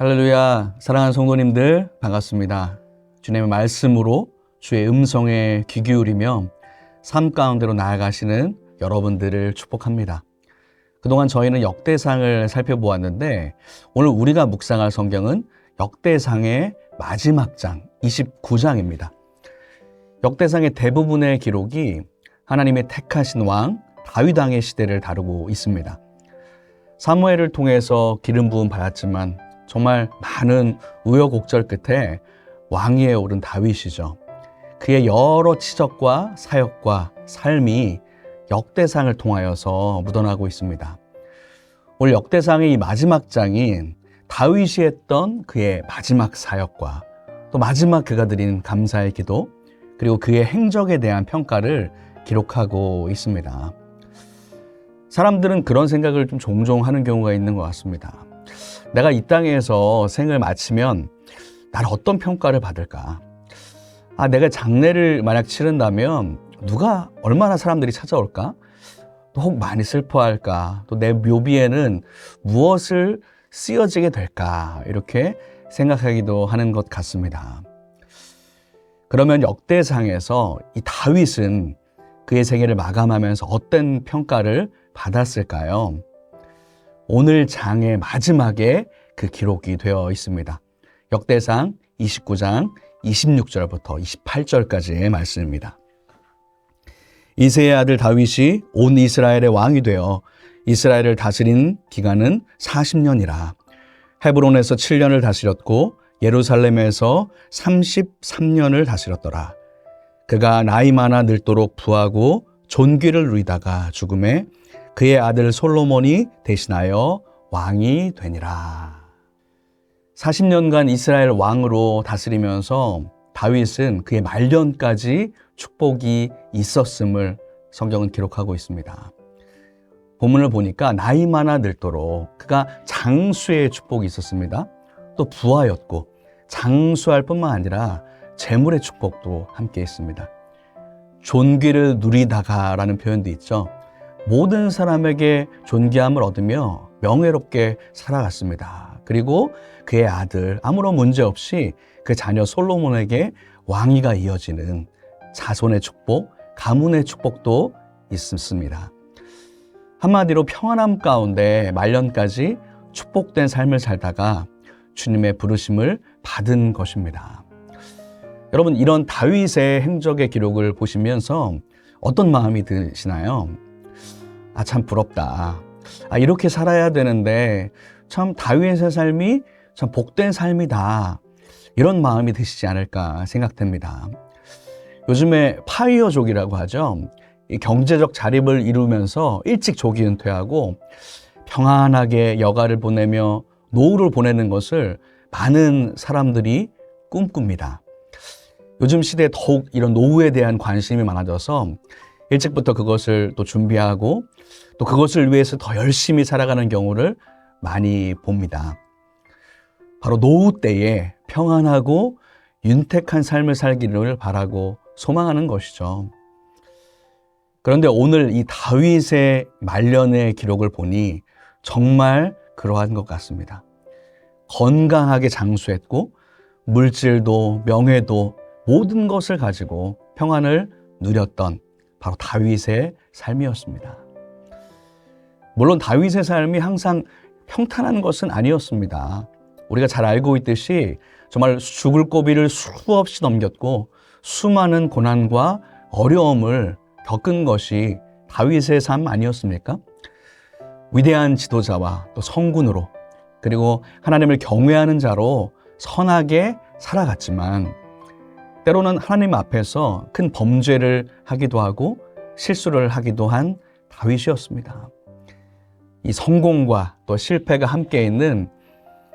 할렐루야, 사랑하는 성도님들 반갑습니다. 주님의 말씀으로 주의 음성에 귀 기울이며 삶 가운데로 나아가시는 여러분들을 축복합니다. 그동안 저희는 역대상을 살펴보았는데 오늘 우리가 묵상할 성경은 역대상의 마지막 장 29장입니다. 역대상의 대부분의 기록이 하나님의 택하신 왕 다윗 왕의 시대를 다루고 있습니다. 사무엘을 통해서 기름 부음 받았지만 정말 많은 우여곡절 끝에 왕위에 오른 다윗이죠. 그의 여러 치적과 사역과 삶이 역대상을 통하여서 묻어나고 있습니다. 오늘 역대상의 이 마지막 장인 다윗이 했던 그의 마지막 사역과 또 마지막 그가 드린 감사의 기도 그리고 그의 행적에 대한 평가를 기록하고 있습니다. 사람들은 그런 생각을 좀 종종 하는 경우가 있는 것 같습니다. 내가 이 땅에서 생을 마치면 난 어떤 평가를 받을까? 내가 장례를 만약 치른다면 누가 얼마나 사람들이 찾아올까? 또 혹 많이 슬퍼할까? 또 내 묘비에는 무엇을 쓰여지게 될까? 이렇게 생각하기도 하는 것 같습니다. 그러면 역대상에서 이 다윗은 그의 생애를 마감하면서 어떤 평가를 받았을까요? 오늘 장의 마지막에 그 기록이 되어 있습니다. 역대상 29장 26절부터 28절까지의 말씀입니다. 이새의 아들 다윗이 온 이스라엘의 왕이 되어 이스라엘을 다스린 기간은 40년이라. 헤브론에서 7년을 다스렸고 예루살렘에서 33년을 다스렸더라. 그가 나이 많아 늙도록 부하고 존귀를 누리다가 죽음에 그의 아들 솔로몬이 대신하여 왕이 되니라. 40년간 이스라엘 왕으로 다스리면서 다윗은 그의 말년까지 축복이 있었음을 성경은 기록하고 있습니다. 본문을 보니까 나이 많아 늙도록 그가 장수의 축복이 있었습니다. 또 부하였고 장수할 뿐만 아니라 재물의 축복도 함께 있습니다. 존귀를 누리다가라는 표현도 있죠. 모든 사람에게 존귀함을 얻으며 명예롭게 살아갔습니다. 그리고 그의 아들 아무런 문제 없이 그 자녀 솔로몬에게 왕위가 이어지는 자손의 축복, 가문의 축복도 있습니다. 한마디로 평안함 가운데 말년까지 축복된 삶을 살다가 주님의 부르심을 받은 것입니다. 여러분, 이런 다윗의 행적의 기록을 보시면서 어떤 마음이 드시나요? 참 부럽다. 이렇게 살아야 되는데 참 다윗의 삶이 참 복된 삶이다. 이런 마음이 드시지 않을까 생각됩니다. 요즘에 파이어족이라고 하죠. 이 경제적 자립을 이루면서 일찍 조기 은퇴하고 평안하게 여가를 보내며 노후를 보내는 것을 많은 사람들이 꿈꿉니다. 요즘 시대에 더욱 이런 노후에 대한 관심이 많아져서 일찍부터 그것을 또 준비하고 또 그것을 위해서 더 열심히 살아가는 경우를 많이 봅니다. 바로 노후 때에 평안하고 윤택한 삶을 살기를 바라고 소망하는 것이죠. 그런데 오늘 이 다윗의 말년의 기록을 보니 정말 그러한 것 같습니다. 건강하게 장수했고 물질도 명예도 모든 것을 가지고 평안을 누렸던 바로 다윗의 삶이었습니다. 물론 다윗의 삶이 항상 평탄한 것은 아니었습니다. 우리가 잘 알고 있듯이 정말 죽을 고비를 수없이 넘겼고 수많은 고난과 어려움을 겪은 것이 다윗의 삶 아니었습니까? 위대한 지도자와 또 성군으로 그리고 하나님을 경외하는 자로 선하게 살아갔지만 때로는 하나님 앞에서 큰 범죄를 하기도 하고 실수를 하기도 한 다윗이었습니다. 이 성공과 또 실패가 함께 있는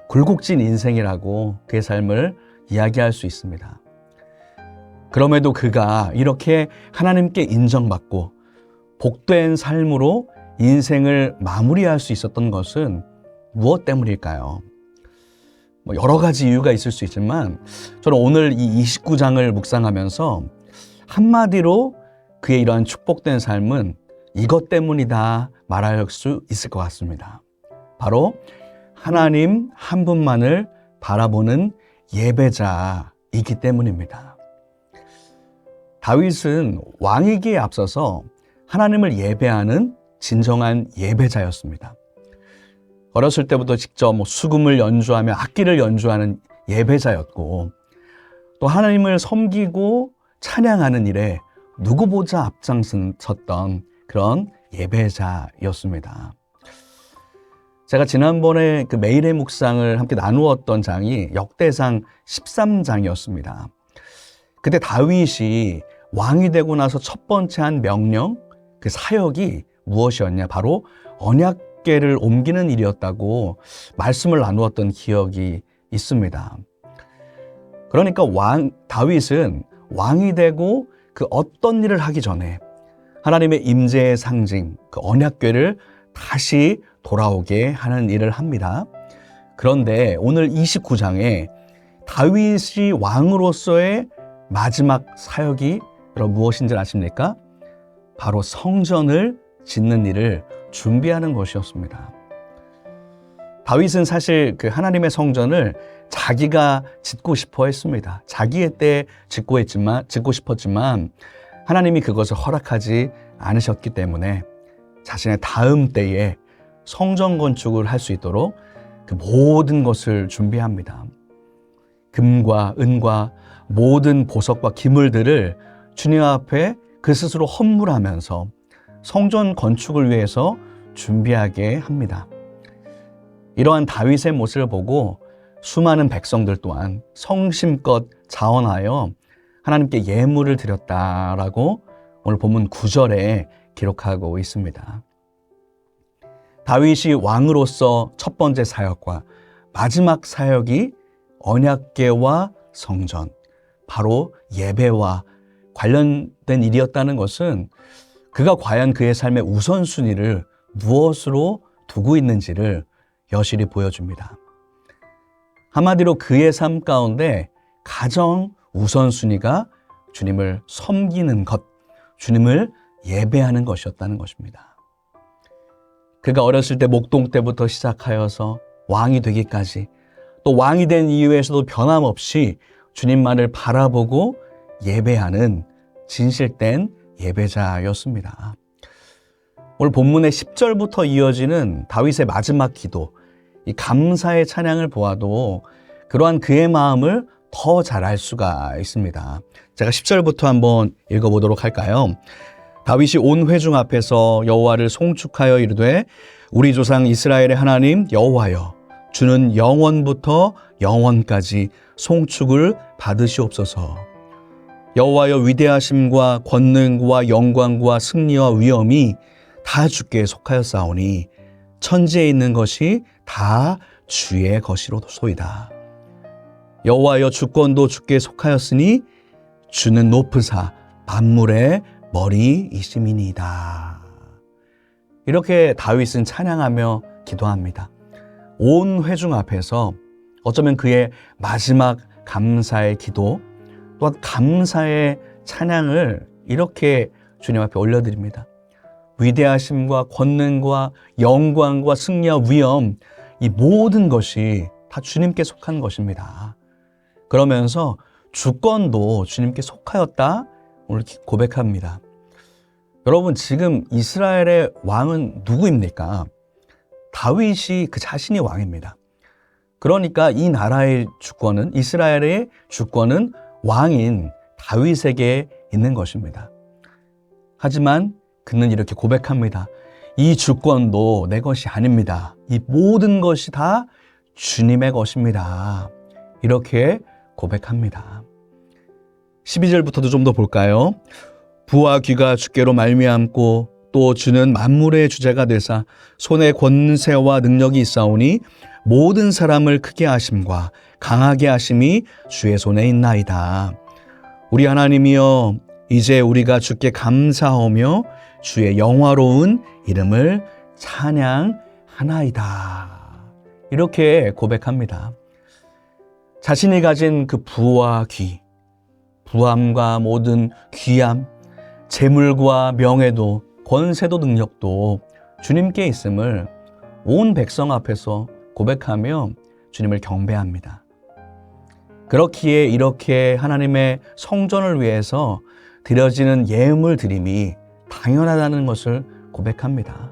굴곡진 인생이라고 그의 삶을 이야기할 수 있습니다. 그럼에도 그가 이렇게 하나님께 인정받고 복된 삶으로 인생을 마무리할 수 있었던 것은 무엇 때문일까요? 여러 가지 이유가 있을 수 있지만 저는 오늘 이 29장을 묵상하면서 한마디로 그의 이러한 축복된 삶은 이것 때문이다 말할 수 있을 것 같습니다. 바로 하나님 한 분만을 바라보는 예배자이기 때문입니다. 다윗은 왕이기에 앞서서 하나님을 예배하는 진정한 예배자였습니다. 어렸을 때부터 직접 수금을 연주하며 악기를 연주하는 예배자였고, 또 하나님을 섬기고 찬양하는 일에 누구보다 앞장섰던 그런 예배자였습니다. 제가 지난번에 그 매일의 묵상을 함께 나누었던 장이 역대상 13장이었습니다. 그때 다윗이 왕이 되고 나서 첫 번째 한 명령, 그 사역이 무엇이었냐? 바로 언약궤를 옮기는 일이었다고 말씀을 나누었던 기억이 있습니다. 그러니까 다윗은 왕이 되고 그 어떤 일을 하기 전에 하나님의 임재의 상징, 그 언약궤를 다시 돌아오게 하는 일을 합니다. 그런데 오늘 29장에 다윗이 왕으로서의 마지막 사역이 여러분 무엇인지 아십니까? 바로 성전을 짓는 일을 준비하는 것이었습니다. 다윗은 사실 그 하나님의 성전을 자기가 짓고 싶어 했습니다. 자기의 때에 짓고 싶었지만 하나님이 그것을 허락하지 않으셨기 때문에 자신의 다음 때에 성전 건축을 할 수 있도록 그 모든 것을 준비합니다. 금과 은과 모든 보석과 기물들을 주님 앞에 그 스스로 헌물하면서 성전 건축을 위해서 준비하게 합니다. 이러한 다윗의 모습을 보고 수많은 백성들 또한 성심껏 자원하여 하나님께 예물을 드렸다라고 오늘 본문 9절에 기록하고 있습니다. 다윗이 왕으로서 첫 번째 사역과 마지막 사역이 언약궤와 성전, 바로 예배와 관련된 일이었다는 것은 그가 과연 그의 삶의 우선순위를 무엇으로 두고 있는지를 여실히 보여줍니다. 한마디로 그의 삶 가운데 가장 우선순위가 주님을 섬기는 것, 주님을 예배하는 것이었다는 것입니다. 그가 어렸을 때 목동 때부터 시작하여서 왕이 되기까지, 또 왕이 된 이후에서도 변함없이 주님만을 바라보고 예배하는 진실된 예배자였습니다. 오늘 본문의 10절부터 이어지는 다윗의 마지막 기도, 이 감사의 찬양을 보아도 그러한 그의 마음을 더 잘 알 수가 있습니다. 제가 10절부터 한번 읽어보도록 할까요? 다윗이 온 회중 앞에서 여호와를 송축하여 이르되 우리 조상 이스라엘의 하나님 여호와여, 주는 영원부터 영원까지 송축을 받으시옵소서. 여호와여, 위대하심과 권능과 영광과 승리와 위엄이 다 주께 속하였사오니 천지에 있는 것이 다 주의 것이로소이다. 여호와여, 주권도 주께 속하였으니 주는 높으사 만물의 머리이심이니이다. 이렇게 다윗은 찬양하며 기도합니다. 온 회중 앞에서 어쩌면 그의 마지막 감사의 기도, 또한 감사의 찬양을 이렇게 주님 앞에 올려드립니다. 위대하심과 권능과 영광과 승리와 위엄, 이 모든 것이 다 주님께 속한 것입니다. 그러면서 주권도 주님께 속하였다 오늘 고백합니다. 여러분, 지금 이스라엘의 왕은 누구입니까? 다윗이 그 자신이 왕입니다. 그러니까 이 나라의 주권은, 이스라엘의 주권은 왕인 다윗에게 있는 것입니다. 하지만 그는 이렇게 고백합니다. 이 주권도 내 것이 아닙니다. 이 모든 것이 다 주님의 것입니다. 이렇게 고백합니다. 12절부터도 좀 더 볼까요? 부와 귀가 주께로 말미암고 또 주는 만물의 주제가 되사 손에 권세와 능력이 있사오니 모든 사람을 크게 하심과 강하게 하심이 주의 손에 있나이다. 우리 하나님이여, 이제 우리가 주께 감사하며 주의 영화로운 이름을 찬양하나이다. 이렇게 고백합니다. 자신이 가진 그 부와 귀, 부함과 모든 귀함, 재물과 명예도 권세도 능력도 주님께 있음을 온 백성 앞에서 고백하며 주님을 경배합니다. 그렇기에 이렇게 하나님의 성전을 위해서 드려지는 예물 드림이 당연하다는 것을 고백합니다.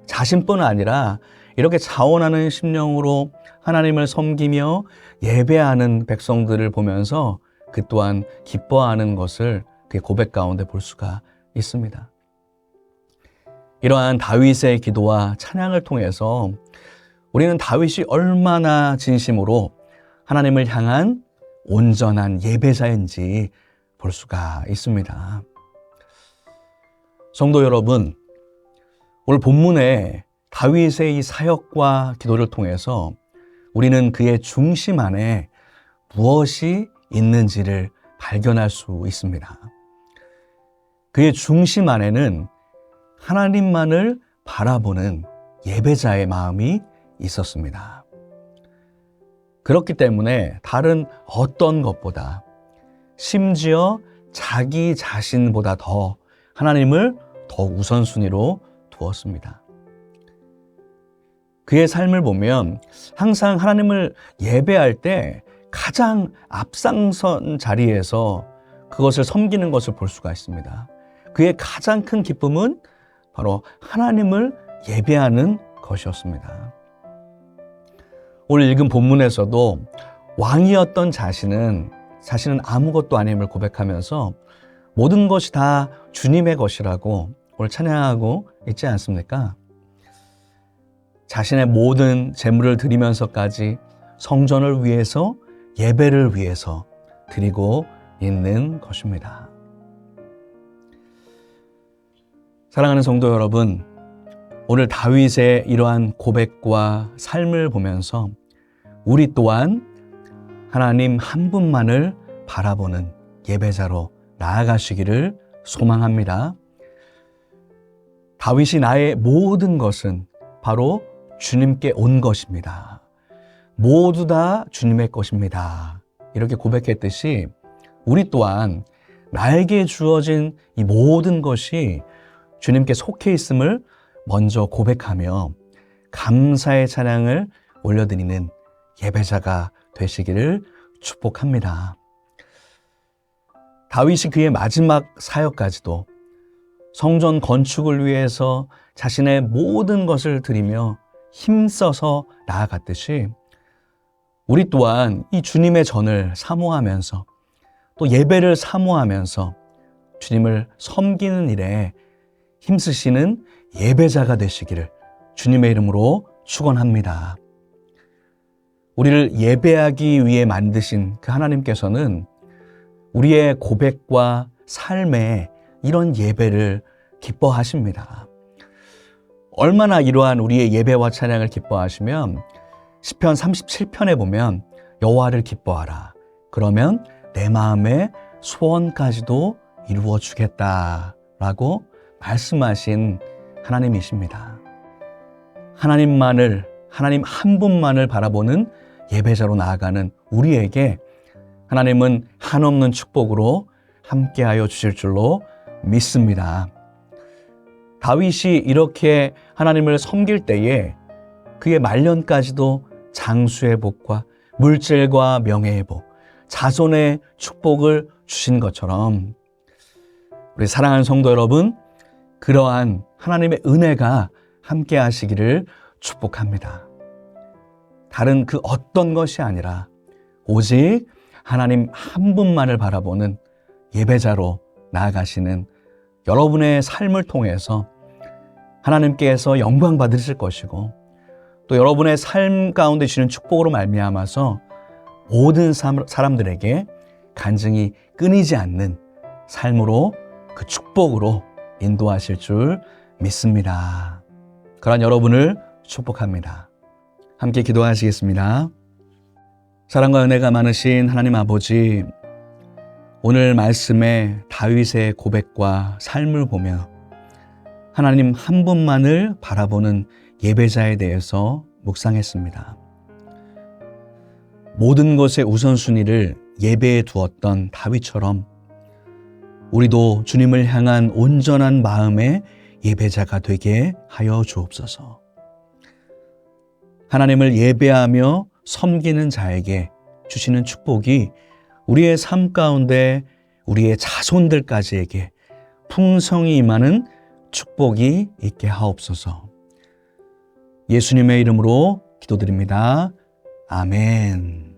자신뿐 아니라 이렇게 자원하는 심령으로 하나님을 섬기며 예배하는 백성들을 보면서 그 또한 기뻐하는 것을 그의 고백 가운데 볼 수가 있습니다. 이러한 다윗의 기도와 찬양을 통해서 우리는 다윗이 얼마나 진심으로 하나님을 향한 온전한 예배자인지 볼 수가 있습니다. 성도 여러분, 오늘 본문에 다윗의 이 사역과 기도를 통해서 우리는 그의 중심 안에 무엇이 있는지를 발견할 수 있습니다. 그의 중심 안에는 하나님만을 바라보는 예배자의 마음이 있었습니다. 그렇기 때문에 다른 어떤 것보다 심지어 자기 자신보다 더 하나님을 더 우선순위로 두었습니다. 그의 삶을 보면 항상 하나님을 예배할 때 가장 앞장선 자리에서 그것을 섬기는 것을 볼 수가 있습니다. 그의 가장 큰 기쁨은 바로 하나님을 예배하는 것이었습니다. 오늘 읽은 본문에서도 왕이었던 자신은 아무것도 아님을 고백하면서 모든 것이 다 주님의 것이라고 오늘 찬양하고 있지 않습니까? 자신의 모든 재물을 드리면서까지 성전을 위해서 예배를 위해서 드리고 있는 것입니다. 사랑하는 성도 여러분, 오늘 다윗의 이러한 고백과 삶을 보면서 우리 또한 하나님 한 분만을 바라보는 예배자로 나아가시기를 소망합니다. 다윗이 나의 모든 것은 바로 주님께 온 것입니다. 모두 다 주님의 것입니다. 이렇게 고백했듯이 우리 또한 나에게 주어진 이 모든 것이 주님께 속해 있음을 먼저 고백하며 감사의 찬양을 올려드리는 예배자가 되시기를 축복합니다. 다윗이 그의 마지막 사역까지도 성전 건축을 위해서 자신의 모든 것을 드리며 힘써서 나아갔듯이 우리 또한 이 주님의 전을 사모하면서 또 예배를 사모하면서 주님을 섬기는 일에 힘쓰시는 예배자가 되시기를 주님의 이름으로 축원합니다. 우리를 예배하기 위해 만드신 그 하나님께서는 우리의 고백과 삶에 이런 예배를 기뻐하십니다. 얼마나 이러한 우리의 예배와 찬양을 기뻐하시면 시편 37편에 보면 여호와를 기뻐하라. 그러면 내 마음의 소원까지도 이루어 주겠다라고 말씀하신 하나님이십니다. 하나님 한 분만을 바라보는 예배자로 나아가는 우리에게 하나님은 한없는 축복으로 함께하여 주실 줄로 믿습니다. 다윗이 이렇게 하나님을 섬길 때에 그의 말년까지도 장수의 복과 물질과 명예의 복, 자손의 축복을 주신 것처럼 우리 사랑하는 성도 여러분, 그러한 하나님의 은혜가 함께 하시기를 축복합니다. 다른 그 어떤 것이 아니라 오직 하나님 한 분만을 바라보는 예배자로 나아가시는 여러분의 삶을 통해서 하나님께서 영광 받으실 것이고 또 여러분의 삶 가운데 주시는 축복으로 말미암아서 모든 사람들에게 간증이 끊이지 않는 삶으로 그 축복으로 인도하실 줄 믿습니다. 그런 여러분을 축복합니다. 함께 기도하시겠습니다. 사랑과 은혜가 많으신 하나님 아버지, 오늘 말씀에 다윗의 고백과 삶을 보며 하나님 한 분만을 바라보는 예배자에 대해서 묵상했습니다. 모든 것의 우선순위를 예배에 두었던 다윗처럼 우리도 주님을 향한 온전한 마음의 예배자가 되게 하여 주옵소서. 하나님을 예배하며 섬기는 자에게 주시는 축복이 우리의 삶 가운데 우리의 자손들까지에게 풍성히 임하는 축복이 있게 하옵소서. 예수님의 이름으로 기도드립니다. 아멘.